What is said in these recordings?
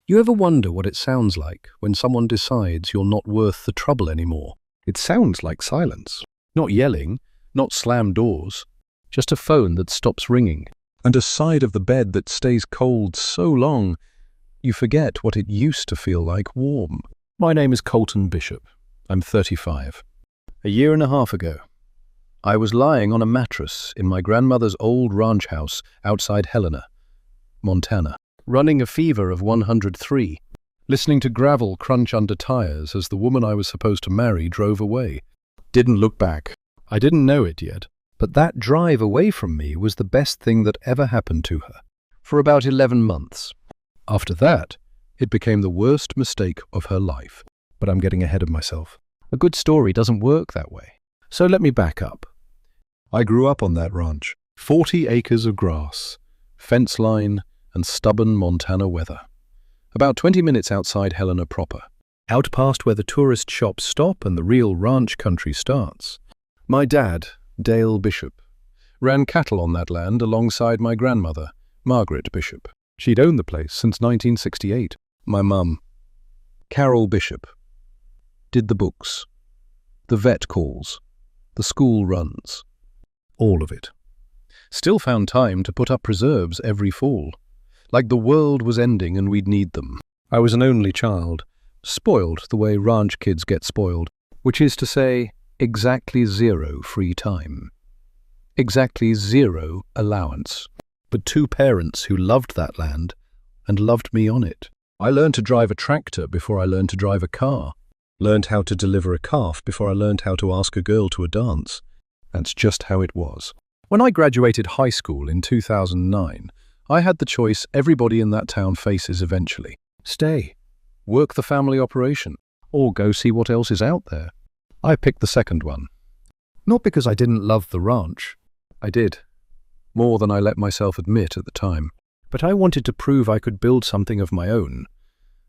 You ever wonder what it sounds like when someone decides you're not worth the trouble anymore? It sounds like silence. Not yelling, not slammed doors, just a phone that stops ringing, and a side of the bed that stays cold so long you forget what it used to feel like warm. My name is Colton Bishop. I'm 35. A year and a half ago, I was lying on a mattress in my grandmother's old ranch house outside Helena, Montana, running a fever of 103, listening to gravel crunch under tires as the woman I was supposed to marry drove away. Didn't look back. I didn't know it yet, but that drive away from me was the best thing that ever happened to her. For about 11 months. After that, it became the worst mistake of her life. But I'm getting ahead of myself. A good story doesn't work that way. So let me back up. I grew up on that ranch. 40 acres of grass, fence line, and stubborn Montana weather. About 20 minutes outside Helena proper, out past where the tourist shops stop and the real ranch country starts. My dad, Dale Bishop, ran cattle on that land alongside my grandmother, Margaret Bishop. She'd owned the place since 1968. My mum, Carol Bishop, did the books, the vet calls, the school runs, all of it. Still found time to put up preserves every fall, like the world was ending and we'd need them. I was an only child, spoiled the way ranch kids get spoiled, which is to say, exactly 0 free time. Exactly 0 allowance. But 2 parents who loved that land and loved me on it. I learned to drive a tractor before I learned to drive a car. Learned how to deliver a calf before I learned how to ask a girl to a dance. That's just how it was. When I graduated high school in 2009, I had the choice everybody in that town faces eventually. Stay, work the family operation, or go see what else is out there. I picked the second one. Not because I didn't love the ranch. I did. More than I let myself admit at the time. But I wanted to prove I could build something of my own,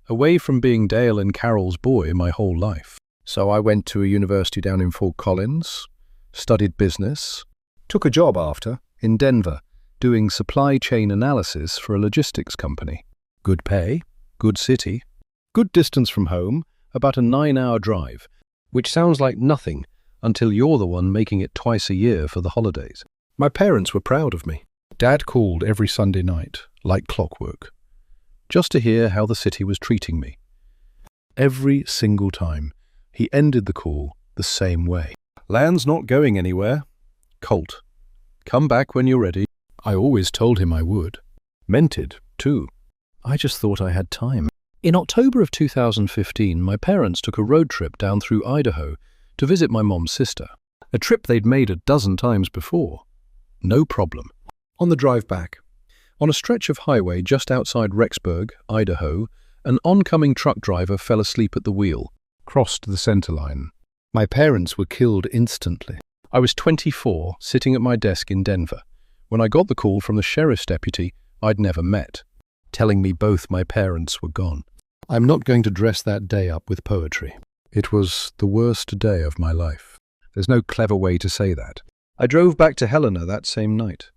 away from being Dale and Carol's boy my whole life. So I went to a university down in Fort Collins, studied business, took a job after, in Denver, doing supply chain analysis for a logistics company. Good pay, good city, good distance from home, about a 9-hour drive, which sounds like nothing until you're the one making it twice a year for the holidays. My parents were proud of me. Dad called every Sunday night, like clockwork, just to hear how the city was treating me. Every single time, he ended the call the same way. Land's not going anywhere. Colt, come back when you're ready. I always told him I would. Meant it, too. I just thought I had time. In October of 2015, my parents took a road trip down through Idaho to visit my mom's sister. A trip they'd made a dozen times before. No problem. On the drive back, on a stretch of highway just outside Rexburg, Idaho, an oncoming truck driver fell asleep at the wheel, crossed the center line. My parents were killed instantly. I was 24, sitting at my desk in Denver, when I got the call from the sheriff's deputy I'd never met, telling me both my parents were gone. I'm not going to dress that day up with poetry. It was the worst day of my life. There's no clever way to say that. I drove back to Helena that same night.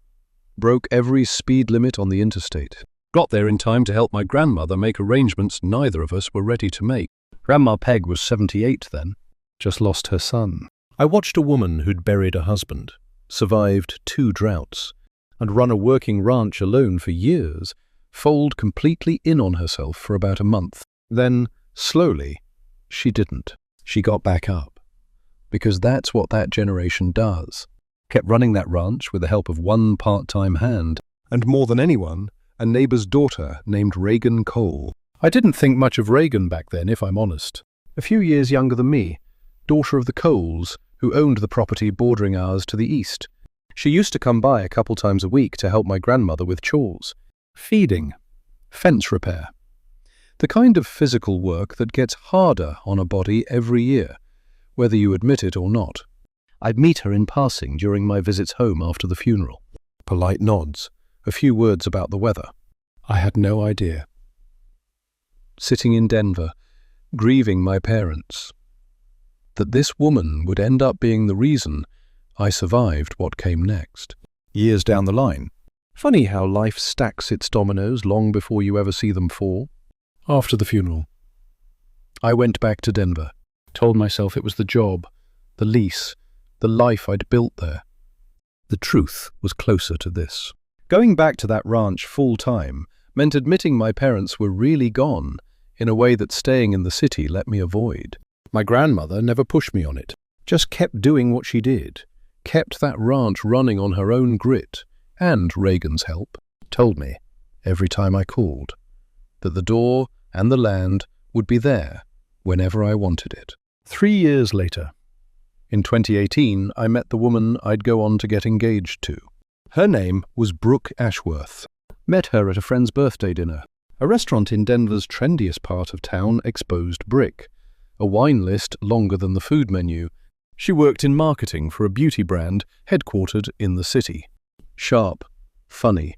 Broke every speed limit on the interstate. Got there in time to help my grandmother make arrangements neither of us were ready to make. Grandma Peg was 78 then. Just lost her son. I watched a woman who'd buried a husband, survived 2 droughts, and run a working ranch alone for years, fold completely in on herself for about a month. Then, slowly, she didn't. She got back up. Because that's what that generation does. Kept running that ranch with the help of one part-time hand, and more than anyone, a neighbor's daughter named Reagan Cole. I didn't think much of Reagan back then, if I'm honest. A few years younger than me, daughter of the Coles, who owned the property bordering ours to the east. She used to come by a couple times a week to help my grandmother with chores. Feeding, fence repair. The kind of physical work that gets harder on a body every year, whether you admit it or not. I'd meet her in passing during my visits home after the funeral. Polite nods, a few words about the weather. I had no idea. Sitting in Denver, grieving my parents, that this woman would end up being the reason I survived what came next. Years down the line. Funny how life stacks its dominoes long before you ever see them fall. After the funeral, I went back to Denver, told myself it was the job, the lease, the life I'd built there. The truth was closer to this. Going back to that ranch full-time meant admitting my parents were really gone in a way that staying in the city let me avoid. My grandmother never pushed me on it, just kept doing what she did, kept that ranch running on her own grit, and Reagan's help, told me, every time I called, that the door and the land would be there whenever I wanted it. 3 years later, in 2018, I met the woman I'd go on to get engaged to. Her name was Brooke Ashworth. Met her at a friend's birthday dinner. A restaurant in Denver's trendiest part of town exposed brick. A wine list longer than the food menu. She worked in marketing for a beauty brand headquartered in the city. Sharp, funny.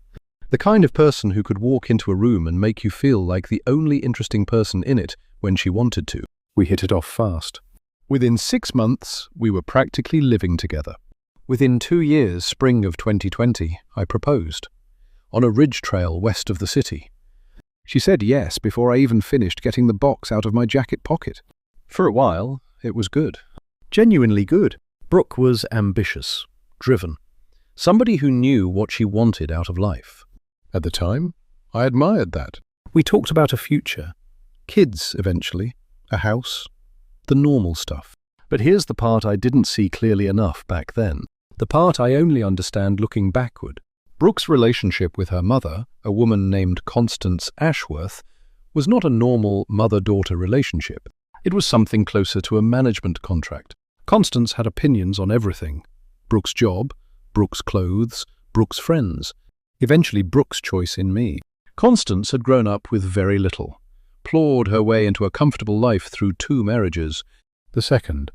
The kind of person who could walk into a room and make you feel like the only interesting person in it when she wanted to. We hit it off fast. Within 6 months, we were practically living together. Within 2 years, spring of 2020, I proposed. On a ridge trail west of the city. She said yes before I even finished getting the box out of my jacket pocket. For a while, it was good. Genuinely good. Brooke was ambitious, driven. Somebody who knew what she wanted out of life. At the time, I admired that. We talked about a future. Kids, eventually. A house. The normal stuff. But here's the part I didn't see clearly enough back then. The part I only understand looking backward. Brooke's relationship with her mother, a woman named Constance Ashworth, was not a normal mother-daughter relationship. It was something closer to a management contract. Constance had opinions on everything. Brooke's job, Brooke's clothes, Brooke's friends. Eventually Brooke's choice in me. Constance had grown up with very little. Plowed her way into a comfortable life through 2 marriages. The second,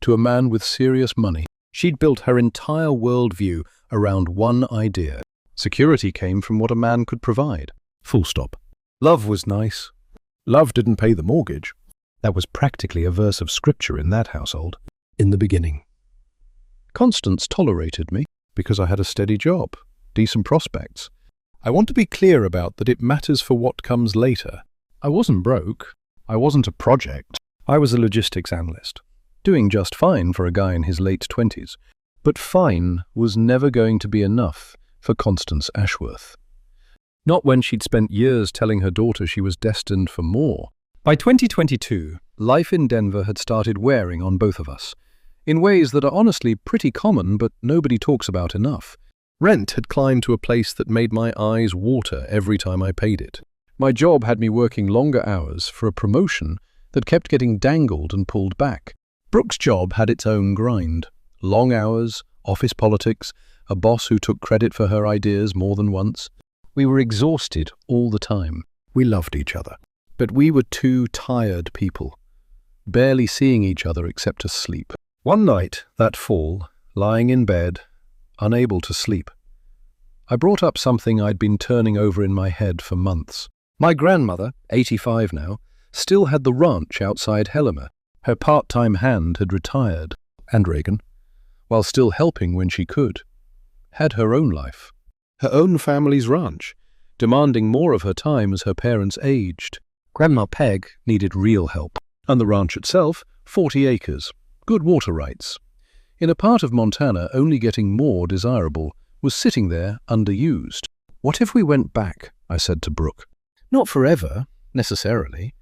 to a man with serious money. She'd built her entire worldview around one idea. Security came from what a man could provide. Full stop. Love was nice. Love didn't pay the mortgage. That was practically a verse of scripture in that household. In the beginning. Constance tolerated me because I had a steady job, decent prospects. I want to be clear about that it matters for what comes later. I wasn't broke. I wasn't a project. I was a logistics analyst, doing just fine for a guy in his late 20s. But fine was never going to be enough for Constance Ashworth. Not when she'd spent years telling her daughter she was destined for more. By 2022, life in Denver had started wearing on both of us, in ways that are honestly pretty common but nobody talks about enough. Rent had climbed to a place that made my eyes water every time I paid it. My job had me working longer hours for a promotion that kept getting dangled and pulled back. Brooke's job had its own grind. Long hours, office politics, a boss who took credit for her ideas more than once. We were exhausted all the time. We loved each other. But we were 2 tired people, barely seeing each other except to sleep. One night, that fall, lying in bed, unable to sleep, I brought up something I'd been turning over in my head for months. My grandmother, 85 now, still had the ranch outside Helena. Her part-time hand had retired, and Reagan, while still helping when she could, had her own life, her own family's ranch, demanding more of her time as her parents aged. Grandma Peg needed real help, and the ranch itself, 40 acres, good water rights. In a part of Montana only getting more desirable, was sitting there underused. What if we went back, I said to Brooke. Not forever, necessarily,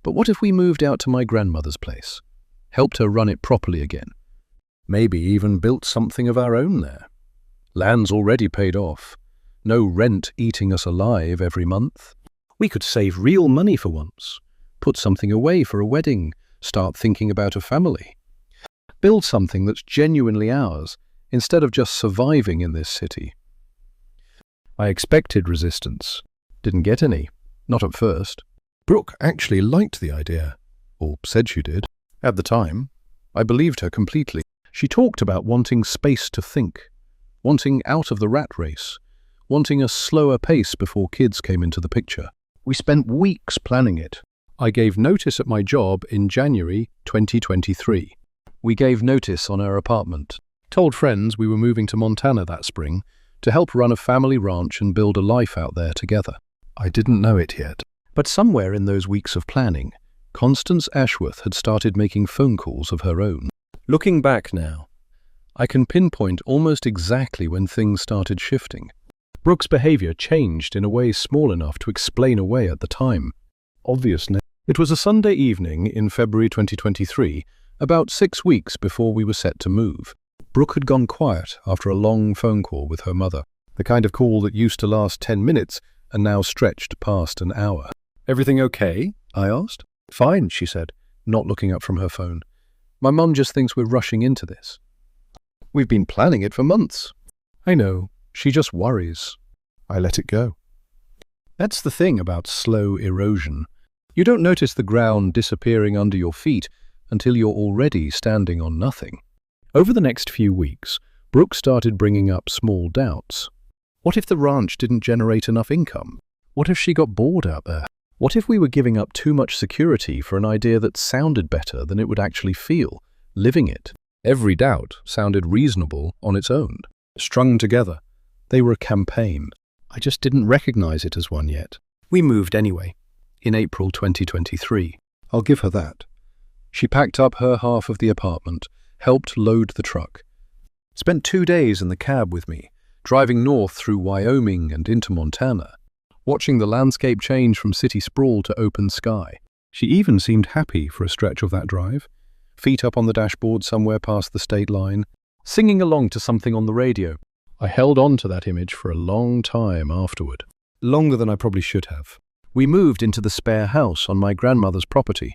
but what if we moved out to my grandmother's place, helped her run it properly again, maybe even built something of our own there. Land's already paid off, no rent eating us alive every month. We could save real money for once, put something away for a wedding, start thinking about a family. Build something that's genuinely ours, instead of just surviving in this city. I expected resistance. Didn't get any, not at first. Brooke actually liked the idea, or said she did. At the time, I believed her completely. She talked about wanting space to think, wanting out of the rat race, wanting a slower pace before kids came into the picture. We spent weeks planning it. I gave notice at my job in January 2023. We gave notice on our apartment, told friends we were moving to Montana that spring to help run a family ranch and build a life out there together. I didn't know it yet, But somewhere in those weeks of planning, Constance Ashworth had started making phone calls of her own. Looking back now, I can pinpoint almost exactly when things started shifting. Brooke's behavior changed in a way small enough to explain away at the time. Obviously, it was a Sunday evening in February 2023, about 6 weeks before we were set to move. Brooke had gone quiet after a long phone call with her mother, the kind of call that used to last 10 minutes and now stretched past an hour. "Everything okay?" I asked. "Fine," she said, not looking up from her phone. "My mum just thinks we're rushing into this. We've been planning it for months." "I know, she just worries." I let it go. That's the thing about slow erosion. You don't notice the ground disappearing under your feet until you're already standing on nothing. Over the next few weeks, Brooke started bringing up small doubts. What if the ranch didn't generate enough income? What if she got bored out there? What if we were giving up too much security for an idea that sounded better than it would actually feel, living it? Every doubt sounded reasonable on its own. Strung together, they were a campaign. I just didn't recognize it as one yet. We moved anyway, in April 2023. I'll give her that. She packed up her half of the apartment, helped load the truck, spent 2 days in the cab with me, driving north through Wyoming and into Montana, watching the landscape change from city sprawl to open sky. She even seemed happy for a stretch of that drive, feet up on the dashboard somewhere past the state line, singing along to something on the radio. I held on to that image for a long time afterward, longer than I probably should have. We moved into the spare house on my grandmother's property,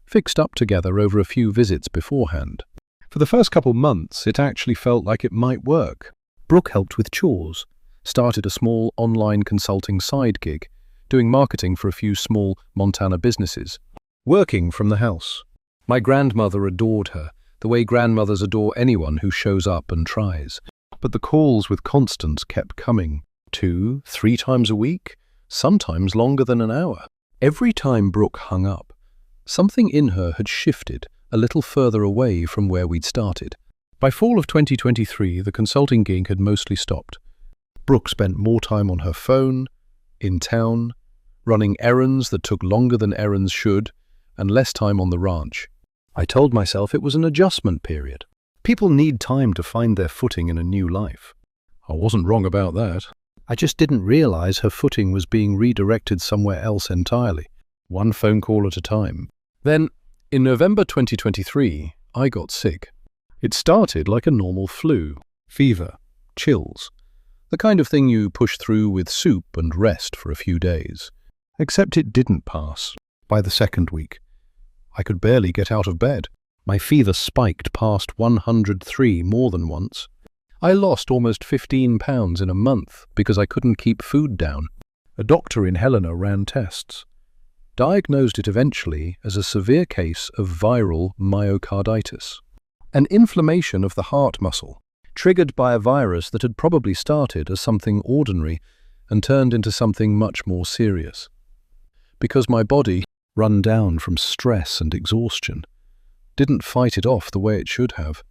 fixed up together over a few visits beforehand. For the first couple months, it actually felt like it might work. Brooke helped with chores, started a small online consulting side gig, doing marketing for a few small Montana businesses, working from the house. My grandmother adored her, the way grandmothers adore anyone who shows up and tries. But the calls with Constance kept coming, 2, 3 times a week, sometimes longer than an hour. Every time Brooke hung up, something in her had shifted a little further away from where we'd started. By fall of 2023, the consulting gig had mostly stopped. Brooke spent more time on her phone, in town, running errands that took longer than errands should, and less time on the ranch. I told myself it was an adjustment period. People need time to find their footing in a new life. I wasn't wrong about that. I just didn't realize her footing was being redirected somewhere else entirely, one phone call at a time. Then, in November 2023, I got sick. It started like a normal flu, fever, chills, the kind of thing you push through with soup and rest for a few days. Except it didn't pass. By the second week, I could barely get out of bed. My fever spiked past 103 more than once. I lost almost 15 pounds in a month because I couldn't keep food down. A doctor in Helena ran tests, diagnosed it eventually as a severe case of viral myocarditis, an inflammation of the heart muscle, triggered by a virus that had probably started as something ordinary and turned into something much more serious. Because my body, run down from stress and exhaustion, didn't fight it off the way it should have.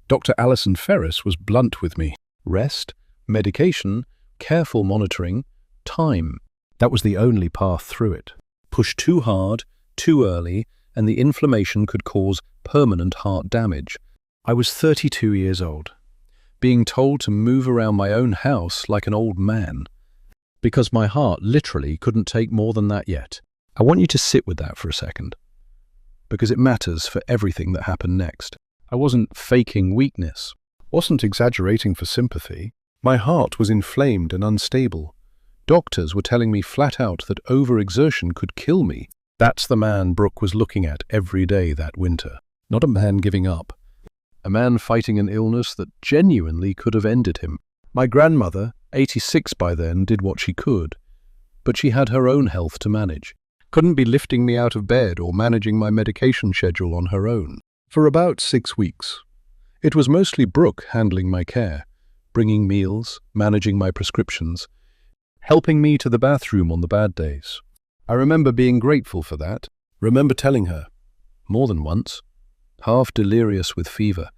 Dr. Alison Ferris was blunt with me. Rest, medication, careful monitoring, time. That was the only path through it. Push too hard, too early, and the inflammation could cause permanent heart damage. I was 32 years old, being told to move around my own house like an old man, because my heart literally couldn't take more than that yet. I want you to sit with that for a second, because it matters for everything that happened next. I wasn't faking weakness, wasn't exaggerating for sympathy. My heart was inflamed and unstable. Doctors were telling me flat out that overexertion could kill me. That's the man Brooke was looking at every day that winter. Not a man giving up. A man fighting an illness that genuinely could have ended him. My grandmother, 86 by then, did what she could, but she had her own health to manage. Couldn't be lifting me out of bed or managing my medication schedule on her own. For about 6 weeks, it was mostly Brooke handling my care, bringing meals, managing my prescriptions, helping me to the bathroom on the bad days. I remember being grateful for that. Remember telling her, more than once, half delirious with fever,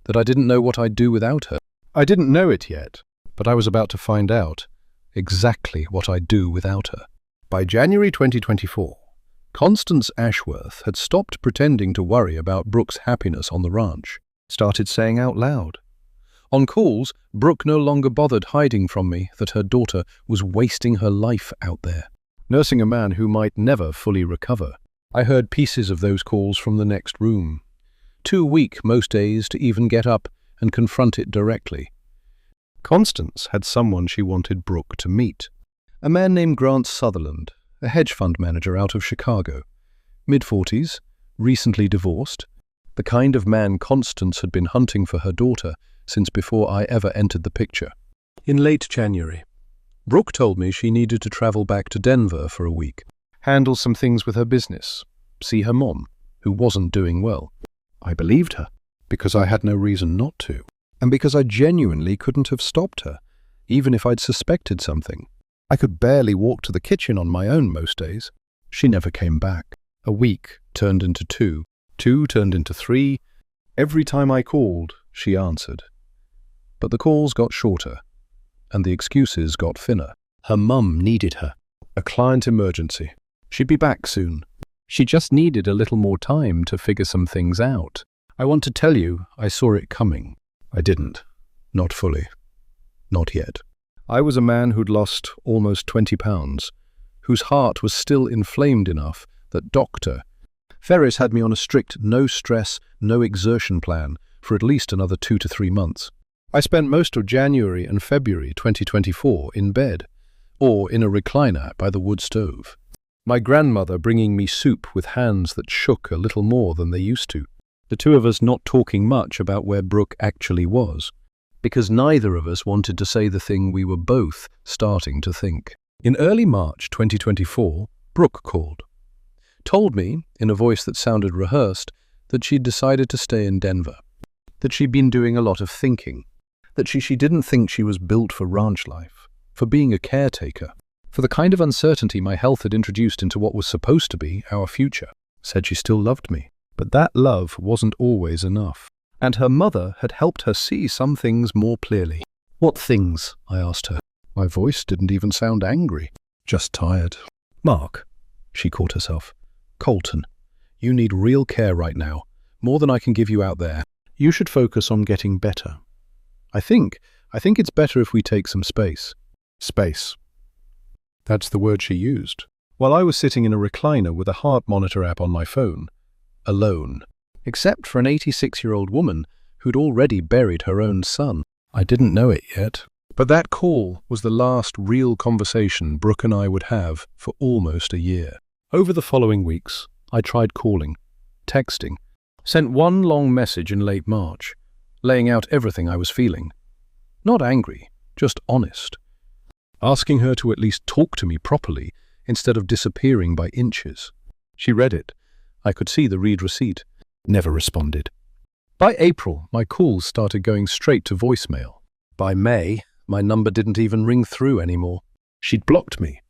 that I didn't know what I'd do without her. I didn't know it yet, but I was about to find out exactly what I'd do without her. By January 2024, Constance Ashworth had stopped pretending to worry about Brooke's happiness on the ranch, started saying out loud. On calls, Brooke no longer bothered hiding from me that her daughter was wasting her life out there, nursing a man who might never fully recover. I heard pieces of those calls from the next room. Too weak most days to even get up and confront it directly. Constance had someone she wanted Brooke to meet. A man named Grant Sutherland, a hedge fund manager out of Chicago. Mid-40s, recently divorced. The kind of man Constance had been hunting for her daughter since before I ever entered the picture. In late January, Brooke told me she needed to travel back to Denver for a week, handle some things with her business, see her mom, who wasn't doing well. I believed her, because I had no reason not to, and because I genuinely couldn't have stopped her, even if I'd suspected something. I could barely walk to the kitchen on my own most days. She never came back. A week turned into 2, 2 turned into 3. Every time I called, she answered. But the calls got shorter, and the excuses got thinner. Her mum needed her. A client emergency. She'd be back soon. She just needed a little more time to figure some things out. I want to tell you, I saw it coming. I didn't. Not fully. Not yet. I was a man who'd lost almost 20 pounds, whose heart was still inflamed enough that Dr. Ferris had me on a strict no stress, no exertion plan for at least another 2 to 3 months. I spent most of January and February 2024 in bed, or in a recliner by the wood stove. My grandmother bringing me soup with hands that shook a little more than they used to. The two of us not talking much about where Brooke actually was, because neither of us wanted to say the thing we were both starting to think. In early March 2024, Brooke called. Told me, in a voice that sounded rehearsed, that she'd decided to stay in Denver, that she'd been doing a lot of thinking, that she didn't think she was built for ranch life, for being a caretaker, for the kind of uncertainty my health had introduced into what was supposed to be our future. Said she still loved me, but that love wasn't always enough, and her mother had helped her see some things more clearly. What things? I asked her. My voice didn't even sound angry, just tired. Mark, she caught herself. Colton, you need real care right now, more than I can give you out there. You should focus on getting better. I think it's better if we take some space. Space. That's the word she used. While I was sitting in a recliner with a heart monitor app on my phone, alone, except for an 86-year-old woman who'd already buried her own son. I didn't know it yet, but that call was the last real conversation Brooke and I would have for almost a year. Over the following weeks, I tried calling, texting, sent one long message in late March, laying out everything I was feeling. Not angry, just honest. Asking her to at least talk to me properly instead of disappearing by inches. She read it. I could see the read receipt. Never responded. By April, my calls started going straight to voicemail. By May, my number didn't even ring through anymore. She'd blocked me.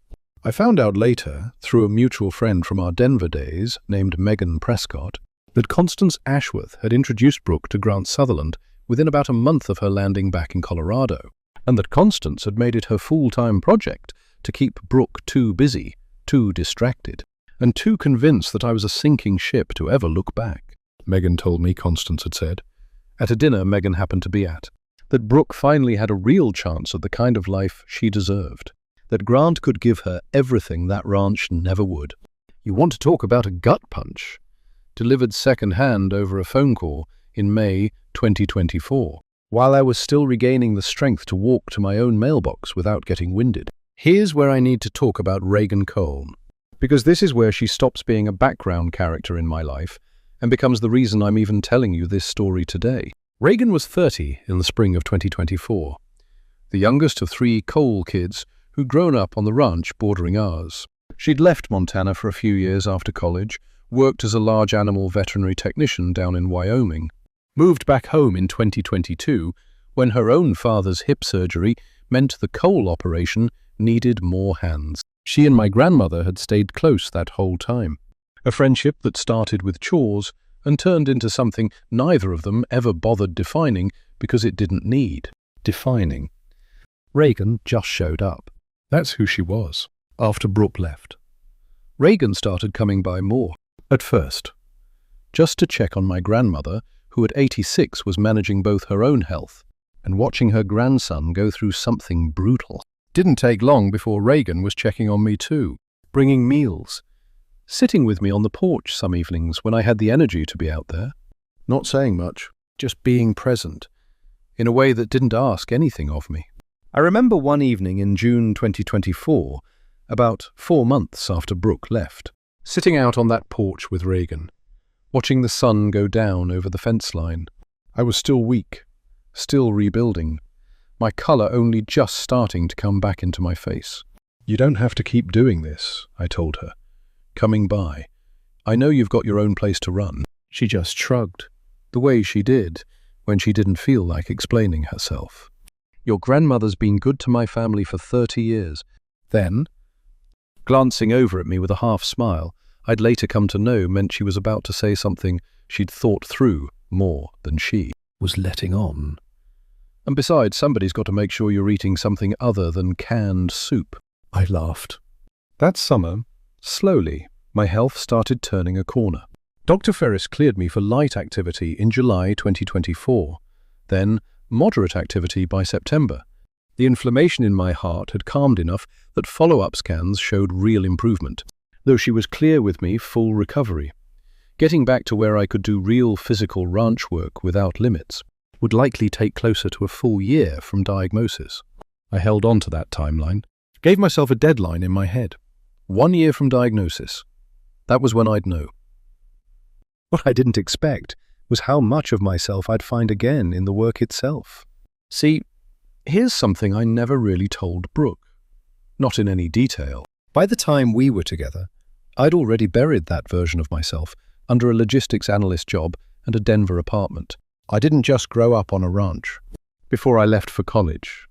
I found out later, through a mutual friend from our Denver days named Megan Prescott, that Constance Ashworth had introduced Brooke to Grant Sutherland within about a month of her landing back in Colorado, and that Constance had made it her full-time project to keep Brooke too busy, too distracted, and too convinced that I was a sinking ship to ever look back. Megan told me, Constance had said, at a dinner Megan happened to be at, that Brooke finally had a real chance at the kind of life she deserved, that Grant could give her everything that ranch never would. You want to talk about a gut punch? Delivered second-hand over a phone call in May 2024, while I was still regaining the strength to walk to my own mailbox without getting winded. Here's where I need to talk about Reagan Cole, because this is where she stops being a background character in my life and becomes the reason I'm even telling you this story today. Reagan was 30 in the spring of 2024, the youngest of 3 Cole kids who'd grown up on the ranch bordering ours. She'd left Montana for a few years after college, worked as a large animal veterinary technician down in Wyoming, moved back home in 2022 when her own father's hip surgery meant the Cole operation needed more hands. She and my grandmother had stayed close that whole time, a friendship that started with chores and turned into something neither of them ever bothered defining because it didn't need defining. Reagan just showed up. That's who she was. after Brooke left. Reagan started coming by more, at first, just to check on my grandmother, who at 86 was managing both her own health and watching her grandson go through something brutal. Didn't take long before Reagan was checking on me too, bringing meals, sitting with me on the porch some evenings when I had the energy to be out there, not saying much, just being present, in a way that didn't ask anything of me. I remember one evening in June 2024, about 4 months after Brooke left, sitting out on that porch with Reagan, watching the sun go down over the fence line. I was still weak, still rebuilding, my colour only just starting to come back into my face. "You don't have to keep doing this," I told her, coming by. "I know you've got your own place to run." She just shrugged, the way she did when she didn't feel like explaining herself. "Your grandmother's been good to my family for 30 years. Then, glancing over at me with a half smile, I'd later come to know meant she was about to say something she'd thought through more than she was letting on. "And besides, somebody's got to make sure you're eating something other than canned soup." I laughed. That summer, slowly, my health started turning a corner. Dr. Ferris cleared me for light activity in July 2024, then moderate activity by September. The inflammation in my heart had calmed enough that follow-up scans showed real improvement, though she was clear with me full recovery. Getting back to where I could do real physical ranch work without limits would likely take closer to a full year from diagnosis. I held on to that timeline, gave myself a deadline in my head. 1 year from diagnosis. That was when I'd know. What I didn't expect was how much of myself I'd find again in the work itself. See, here's something I never really told Brooke. Not in any detail. By the time we were together, I'd already buried that version of myself under a logistics analyst job and a Denver apartment. I didn't just grow up on a ranch. Before I left for college,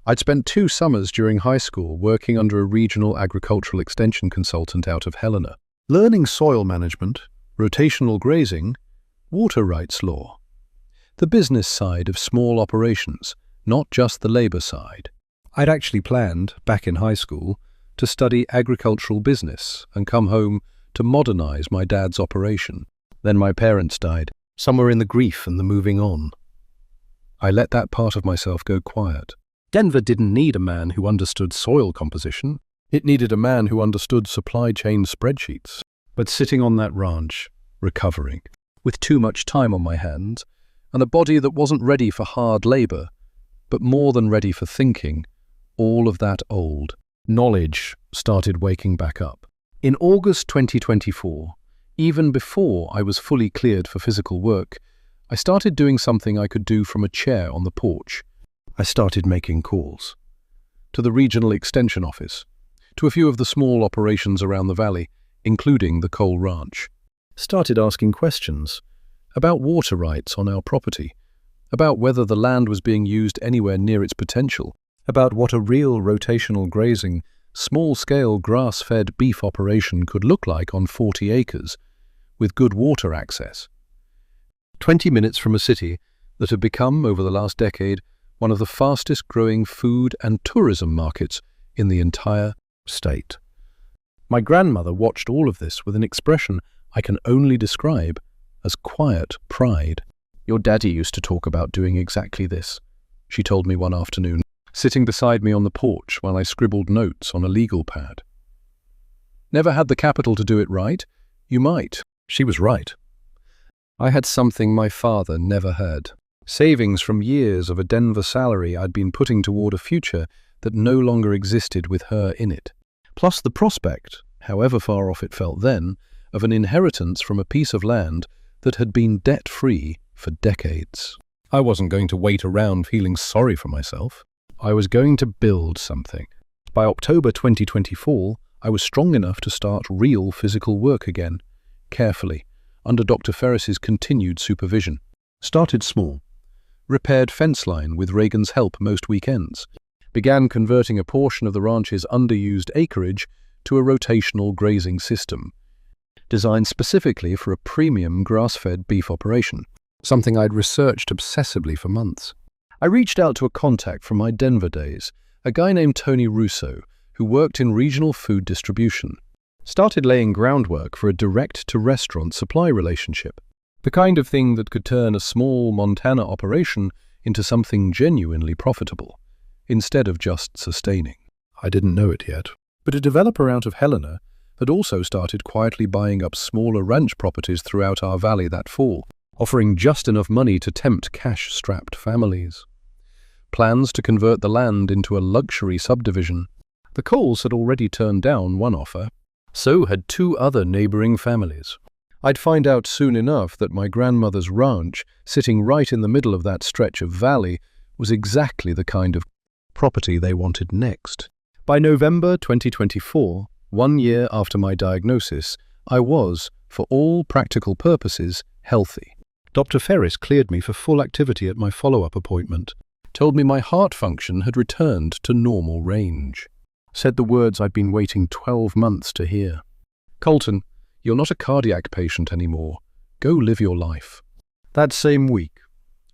I'd spent 2 summers during high school working under a regional agricultural extension consultant out of Helena, learning soil management, rotational grazing, water rights law. The business side of small operations, not just the labor side. I'd actually planned, back in high school, to study agricultural business and come home to modernize my dad's operation. Then my parents died, somewhere in the grief and the moving on. I let that part of myself go quiet. Denver didn't need a man who understood soil composition. It needed a man who understood supply chain spreadsheets. But sitting on that ranch, recovering, with too much time on my hands, and a body that wasn't ready for hard labor, but more than ready for thinking, all of that old knowledge started waking back up. In August 2024, even before I was fully cleared for physical work, I started doing something I could do from a chair on the porch. I started making calls. To the regional extension office, to a few of the small operations around the valley, including the coal ranch. Started asking questions about water rights on our property, about whether the land was being used anywhere near its potential, about what a real rotational grazing, small-scale grass-fed beef operation could look like on 40 acres, with good water access. 20 minutes from a city that had become, over the last decade, one of the fastest-growing food and tourism markets in the entire state. My grandmother watched all of this with an expression I can only describe as quiet pride. "Your daddy used to talk about doing exactly this," she told me one afternoon, sitting beside me on the porch while I scribbled notes on a legal pad. "Never had the capital to do it right? You might." She was right. I had something my father never had. Savings from years of a Denver salary I'd been putting toward a future that no longer existed with her in it. Plus the prospect, however far off it felt then, of an inheritance from a piece of land that had been debt-free for decades. I wasn't going to wait around feeling sorry for myself. I was going to build something. By October 2024, I was strong enough to start real physical work again, carefully, under Dr. Ferris's continued supervision. Started small. Repaired fence line with Reagan's help most weekends. Began converting a portion of the ranch's underused acreage to a rotational grazing system, designed specifically for a premium grass-fed beef operation, something I'd researched obsessively for months. I reached out to a contact from my Denver days, a guy named Tony Russo, who worked in regional food distribution. Started laying groundwork for a direct-to-restaurant supply relationship, the kind of thing that could turn a small Montana operation into something genuinely profitable, instead of just sustaining. I didn't know it yet, but a developer out of Helena had also started quietly buying up smaller ranch properties throughout our valley that fall, offering just enough money to tempt cash-strapped families. Plans to convert the land into a luxury subdivision. The Coles had already turned down one offer. So had 2 other neighboring families. I'd find out soon enough that my grandmother's ranch, sitting right in the middle of that stretch of valley, was exactly the kind of property they wanted next. By November 2024, 1 year after my diagnosis, I was, for all practical purposes, healthy. Dr. Ferris cleared me for full activity at my follow-up appointment, told me my heart function had returned to normal range. Said the words I'd been waiting 12 months to hear. Colton, you're not a cardiac patient anymore. Go live your life. That same week,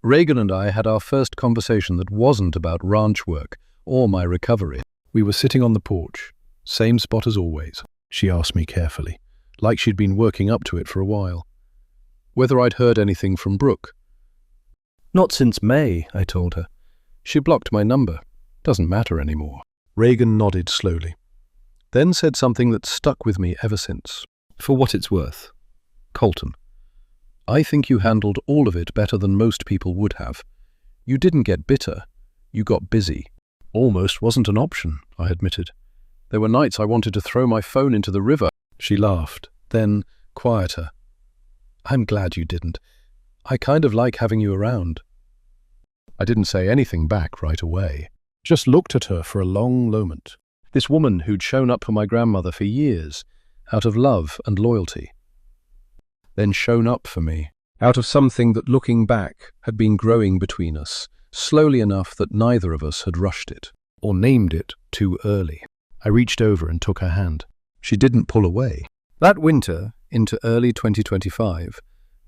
Reagan and I had our first conversation that wasn't about ranch work or my recovery. We were sitting on the porch, same spot as always. She asked me carefully, like she'd been working up to it for a while. Whether I'd heard anything from Brooke. Not since May, I told her. She blocked my number. Doesn't matter anymore. Reagan nodded slowly, then said something that stuck with me ever since. For what it's worth, Colton, I think you handled all of it better than most people would have. You didn't get bitter, you got busy. Almost wasn't an option, I admitted. There were nights I wanted to throw my phone into the river. She laughed, then, quieter. I'm glad you didn't. I kind of like having you around. I didn't say anything back right away. Just looked at her for a long moment. This woman who'd shown up for my grandmother for years, out of love and loyalty. Then shown up for me, out of something that, looking back, had been growing between us, slowly enough that neither of us had rushed it, or named it too early. I reached over and took her hand. She didn't pull away. That winter, into early 2025,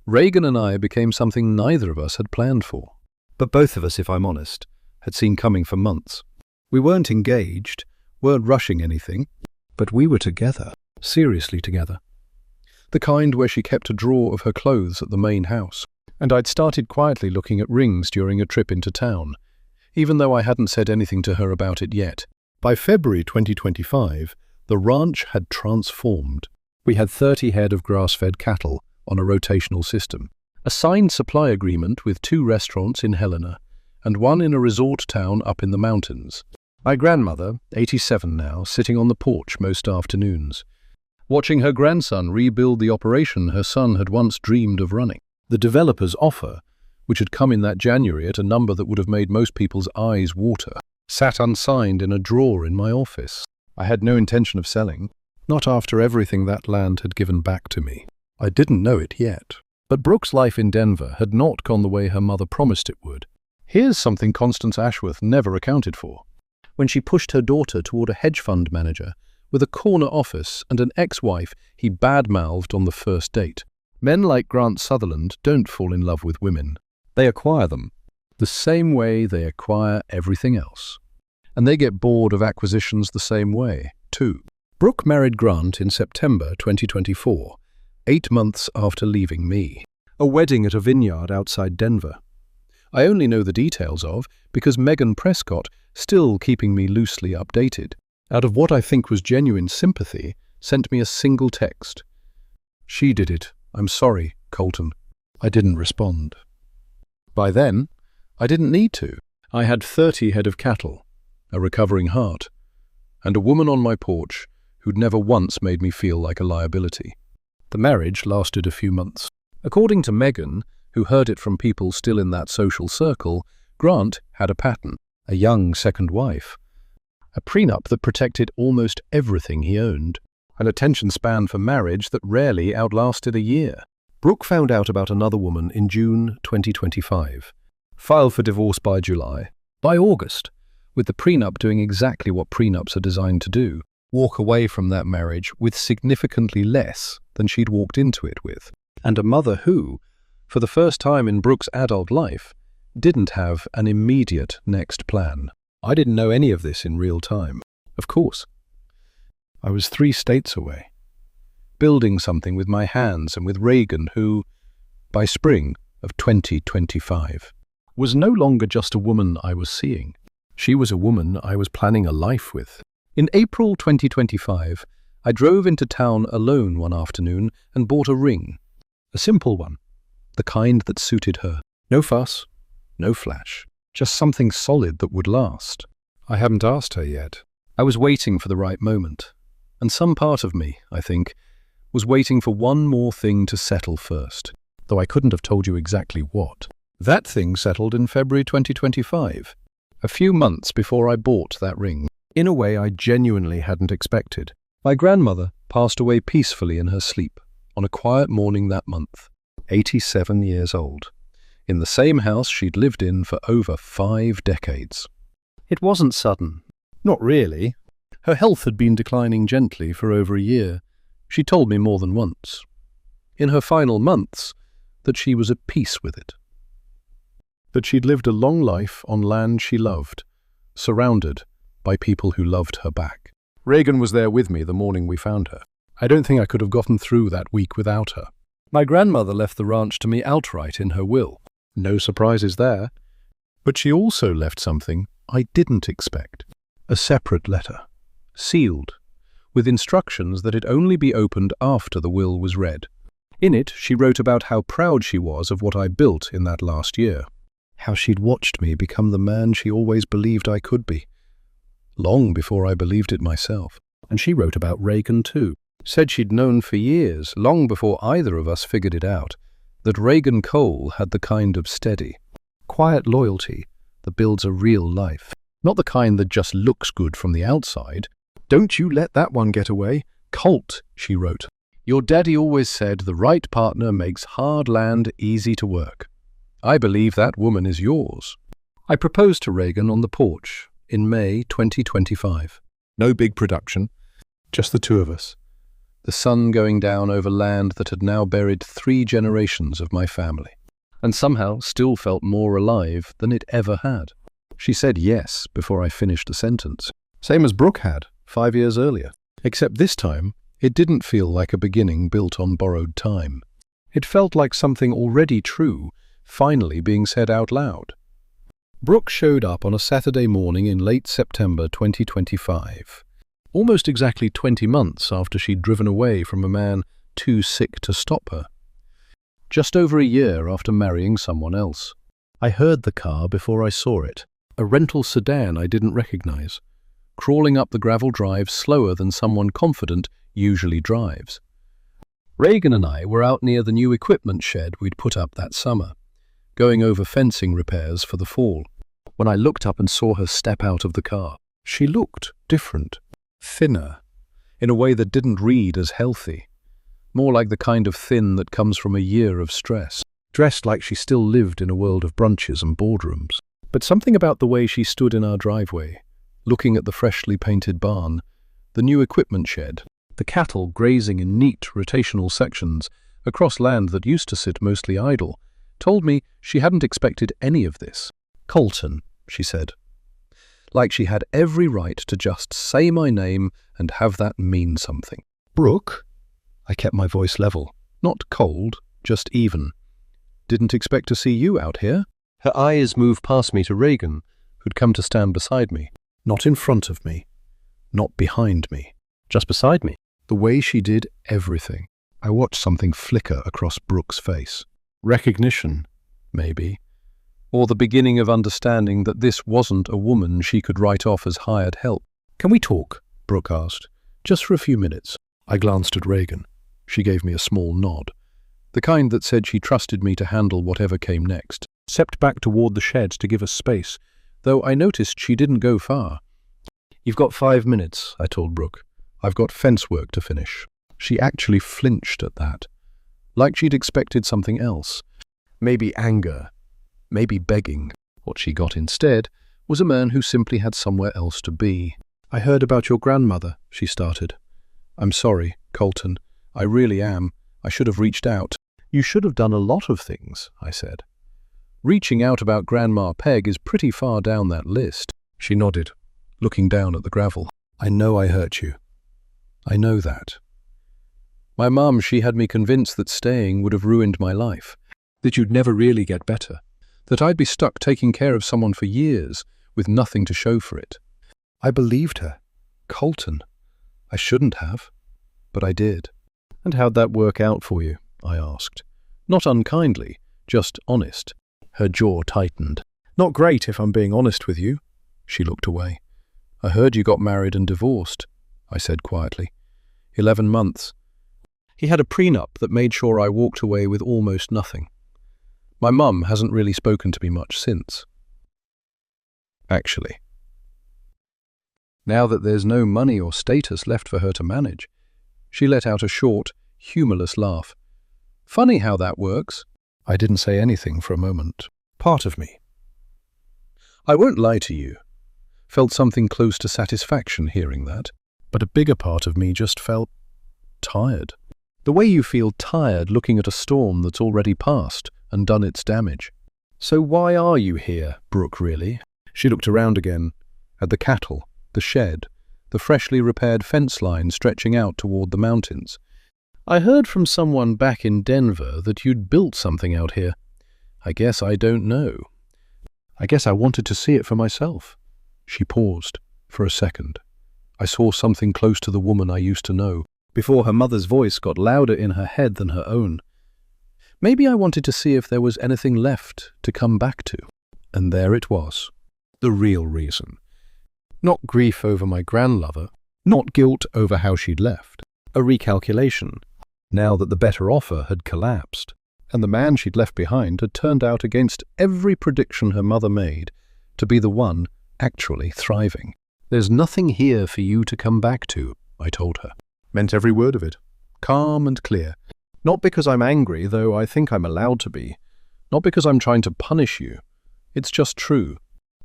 Reagan and I became something neither of us had planned for. But both of us, if I'm honest, had seen coming for months. We weren't engaged, weren't rushing anything, but we were together, seriously together. The kind where she kept a drawer of her clothes at the main house, and I'd started quietly looking at rings during a trip into town, even though I hadn't said anything to her about it yet. By February 2025, the ranch had transformed. We had 30 head of grass-fed cattle on a rotational system, a signed supply agreement with 2 restaurants in Helena, and 1 in a resort town up in the mountains. My grandmother, 87 now, sitting on the porch most afternoons, watching her grandson rebuild the operation her son had once dreamed of running. The developer's offer, which had come in that January at a number that would have made most people's eyes water, sat unsigned in a drawer in my office. I had no intention of selling, not after everything that land had given back to me. I didn't know it yet, but Brooke's life in Denver had not gone the way her mother promised it would. Here's something Constance Ashworth never accounted for. When she pushed her daughter toward a hedge fund manager with a corner office and an ex-wife he bad-mouthed on the first date. Men like Grant Sutherland don't fall in love with women. They acquire them, the same way they acquire everything else. And they get bored of acquisitions the same way, too. Brooke married Grant in September 2024, 8 months after leaving me. A wedding at a vineyard outside Denver. I only know the details of because Megan Prescott, still keeping me loosely updated, out of what I think was genuine sympathy, sent me a single text. She did it. I'm sorry, Colton. I didn't respond. By then, I didn't need to. I had 30 head of cattle, a recovering heart, and a woman on my porch who'd never once made me feel like a liability. The marriage lasted a few months. According to Megan, who heard it from people still in that social circle, Grant had a pattern, a young second wife, a prenup that protected almost everything he owned, an attention span for marriage that rarely outlasted a year. Brooke found out about another woman in June 2025, filed for divorce by July. By August, with the prenup doing exactly what prenups are designed to do, walk away from that marriage with significantly less than she'd walked into it with, and a mother who, for the first time in Brooke's adult life, didn't have an immediate next plan. I didn't know any of this in real time. Of course, I was 3 states away, building something with my hands and with Reagan, who, by spring of 2025, was no longer just a woman I was seeing. She was a woman I was planning a life with. In April 2025, I drove into town alone one afternoon and bought a ring. A simple one, the kind that suited her. No fuss, no flash, just something solid that would last. I hadn't asked her yet. I was waiting for the right moment. And some part of me, I think, was waiting for one more thing to settle first, though I couldn't have told you exactly what. That thing settled in February 2025, a few months before I bought that ring, in a way I genuinely hadn't expected. My grandmother passed away peacefully in her sleep on a quiet morning that month, 87 years old, in the same house she'd lived in for over 5 decades. It wasn't sudden. Not really. Her health had been declining gently for over a year. She told me more than once, in her final months, that she was at peace with it. That she'd lived a long life on land she loved, surrounded by people who loved her back. Reagan was there with me the morning we found her. I don't think I could have gotten through that week without her. My grandmother left the ranch to me outright in her will. No surprises there. But she also left something I didn't expect. A separate letter, sealed, with instructions that it only be opened after the will was read. In it, she wrote about how proud she was of what I built in that last year, how she'd watched me become the man she always believed I could be, long before I believed it myself. And she wrote about Reagan too, said she'd known for years, long before either of us figured it out, that Reagan Cole had the kind of steady, quiet loyalty that builds a real life. Not the kind that just looks good from the outside. Don't you let that one get away. Colt, she wrote. Your daddy always said the right partner makes hard land easy to work. I believe that woman is yours. I proposed to Reagan on the porch in May 2025. No big production, just the 2 of us. The sun going down over land that had now buried 3 generations of my family, and somehow still felt more alive than it ever had. She said yes before I finished the sentence, same as Brooke had 5 years earlier. Except this time, it didn't feel like a beginning built on borrowed time. It felt like something already true, finally being said out loud. Brooke showed up on a Saturday morning in late September 2025, almost exactly 20 months after she'd driven away from a man too sick to stop her. Just over a year after marrying someone else. I heard the car before I saw it. A rental sedan I didn't recognize, crawling up the gravel drive slower than someone confident usually drives. Reagan and I were out near the new equipment shed we'd put up that summer, going over fencing repairs for the fall. When I looked up and saw her step out of the car, she looked different, thinner, in a way that didn't read as healthy, more like the kind of thin that comes from a year of stress, dressed like she still lived in a world of brunches and boardrooms. But something about the way she stood in our driveway, looking at the freshly painted barn, the new equipment shed, the cattle grazing in neat rotational sections across land that used to sit mostly idle, told me she hadn't expected any of this. Colton, she said. Like she had every right to just say my name and have that mean something. Brooke? I kept my voice level, not cold, just even. Didn't expect to see you out here. Her eyes moved past me to Reagan, who'd come to stand beside me. Not in front of me, not behind me, just beside me. The way she did everything. I watched something flicker across Brooke's face. Recognition, maybe. Or the beginning of understanding that this wasn't a woman she could write off as hired help. Can we talk? Brooke asked. Just for a few minutes. I glanced at Reagan. She gave me a small nod. The kind that said she trusted me to handle whatever came next. Stepped back toward the shed to give us space, though I noticed she didn't go far. You've got 5 minutes, I told Brooke. I've got fence work to finish. She actually flinched at that, like she'd expected something else. Maybe anger, maybe begging. What she got instead was a man who simply had somewhere else to be. I heard about your grandmother, she started. I'm sorry, Colton. I really am. I should have reached out. You should have done a lot of things, I said. Reaching out about Grandma Peg is pretty far down that list. She nodded, looking down at the gravel. I know I hurt you. I know that. My mum, she had me convinced that staying would have ruined my life, that you'd never really get better, that I'd be stuck taking care of someone for years with nothing to show for it. I believed her. Colton. I shouldn't have, but I did. And how'd that work out for you? I asked. Not unkindly, just honest. Her jaw tightened. Not great, if I'm being honest with you. She looked away. I heard you got married and divorced, I said quietly. 11 months. He had a prenup that made sure I walked away with almost nothing. My mum hasn't really spoken to me much since. Actually. Now that there's no money or status left for her to manage, she let out a short, humorless laugh. Funny how that works. I didn't say anything for a moment. Part of me, I won't lie to you, felt something close to satisfaction hearing that, but a bigger part of me just felt tired. The way you feel tired looking at a storm that's already passed and done its damage. So why are you here, Brooke, really? She looked around again, at the cattle, the shed, the freshly repaired fence line stretching out toward the mountains. I heard from someone back in Denver that you'd built something out here. I guess I don't know. I guess I wanted to see it for myself. She paused for a second. I saw something close to the woman I used to know, before her mother's voice got louder in her head than her own. Maybe I wanted to see if there was anything left to come back to. And there it was. The real reason. Not grief over my grandmother, not guilt over how she'd left. A recalculation, now that the better offer had collapsed, and the man she'd left behind had turned out against every prediction her mother made to be the one actually thriving. There's nothing here for you to come back to, I told her. Meant every word of it. Calm and clear. Not because I'm angry, though I think I'm allowed to be. Not because I'm trying to punish you. It's just true.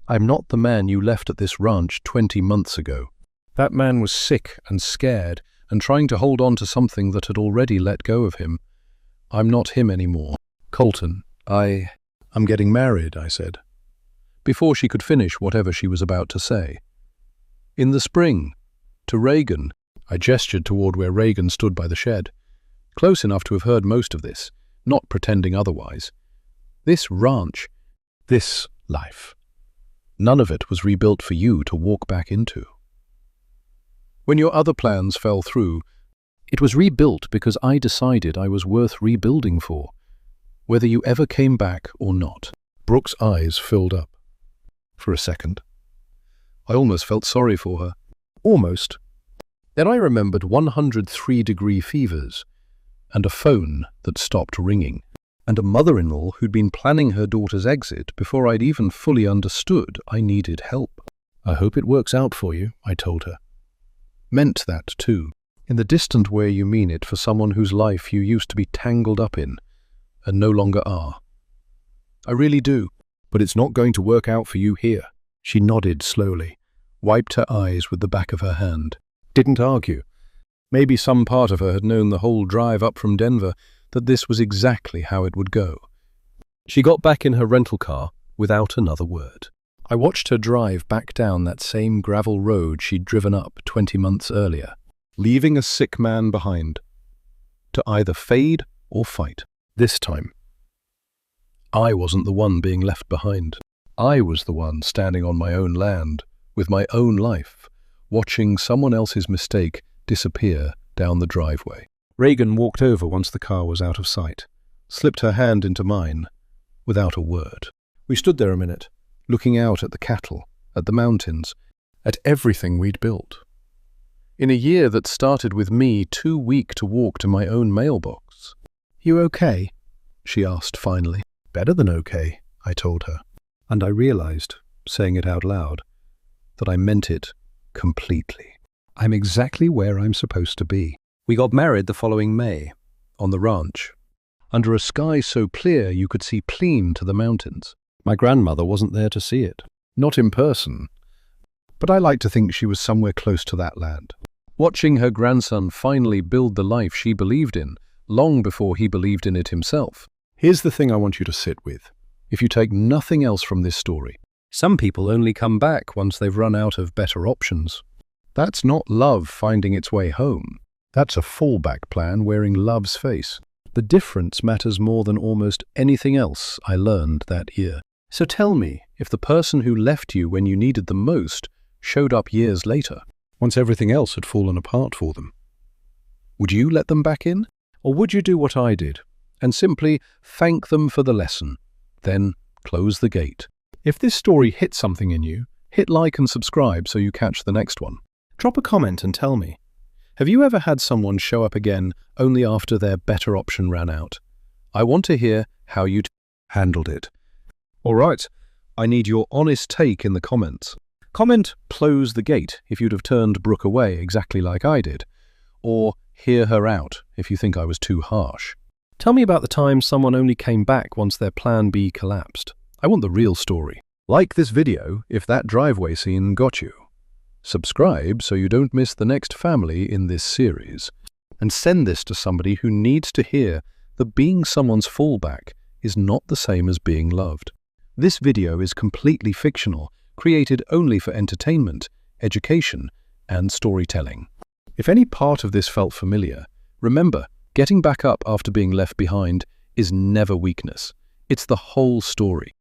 I'm not the man you left at this ranch 20 months ago. That man was sick and scared and trying to hold on to something that had already let go of him. I'm not him anymore. Colton, I'm getting married, I said, before she could finish whatever she was about to say. In the spring, to Reagan. I gestured toward where Reagan stood by the shed, close enough to have heard most of this, not pretending otherwise. This ranch, this life, none of it was rebuilt for you to walk back into. When your other plans fell through, it was rebuilt because I decided I was worth rebuilding for, whether you ever came back or not. Brooke's eyes filled up. For a second, I almost felt sorry for her. Almost. Then I remembered 103-degree fevers, and a phone that stopped ringing, and a mother-in-law who'd been planning her daughter's exit before I'd even fully understood I needed help. I hope it works out for you, I told her. Meant that, too, in the distant way you mean it for someone whose life you used to be tangled up in, and no longer are. I really do, but it's not going to work out for you here. She nodded slowly, wiped her eyes with the back of her hand. Didn't argue. Maybe some part of her had known the whole drive up from Denver that this was exactly how it would go. She got back in her rental car without another word. I watched her drive back down that same gravel road she'd driven up 20 months earlier, leaving a sick man behind, to either fade or fight. This time, I wasn't the one being left behind. I was the one standing on my own land, with my own life, watching someone else's mistake disappear down the driveway. Reagan walked over once the car was out of sight, slipped her hand into mine, without a word. We stood there a minute, looking out at the cattle, at the mountains, at everything we'd built. In a year that started with me too weak to walk to my own mailbox. You okay? She asked finally. Better than okay, I told her. And I realized, saying it out loud, that I meant it completely. I'm exactly where I'm supposed to be. We got married the following May, on the ranch, under a sky so clear you could see clean to the mountains. My grandmother wasn't there to see it. Not in person, but I like to think she was somewhere close to that land, watching her grandson finally build the life she believed in, long before he believed in it himself. Here's the thing I want you to sit with. If you take nothing else from this story, some people only come back once they've run out of better options. That's not love finding its way home. That's a fallback plan wearing love's face. The difference matters more than almost anything else I learned that year. So tell me, if the person who left you when you needed them most showed up years later, once everything else had fallen apart for them, would you let them back in? Or would you do what I did and simply thank them for the lesson, then close the gate? If this story hit something in you, hit like and subscribe so you catch the next one. Drop a comment and tell me, have you ever had someone show up again only after their better option ran out? I want to hear how you handled it. All right, I need your honest take in the comments. Comment "close the gate" if you'd have turned Brooke away exactly like I did, or "hear her out" if you think I was too harsh. Tell me about the time someone only came back once their plan B collapsed. I want the real story. Like this video if that driveway scene got you. Subscribe so you don't miss the next family in this series. And send this to somebody who needs to hear that being someone's fallback is not the same as being loved. This video is completely fictional, created only for entertainment, education, and storytelling. If any part of this felt familiar, remember, getting back up after being left behind is never weakness. It's the whole story.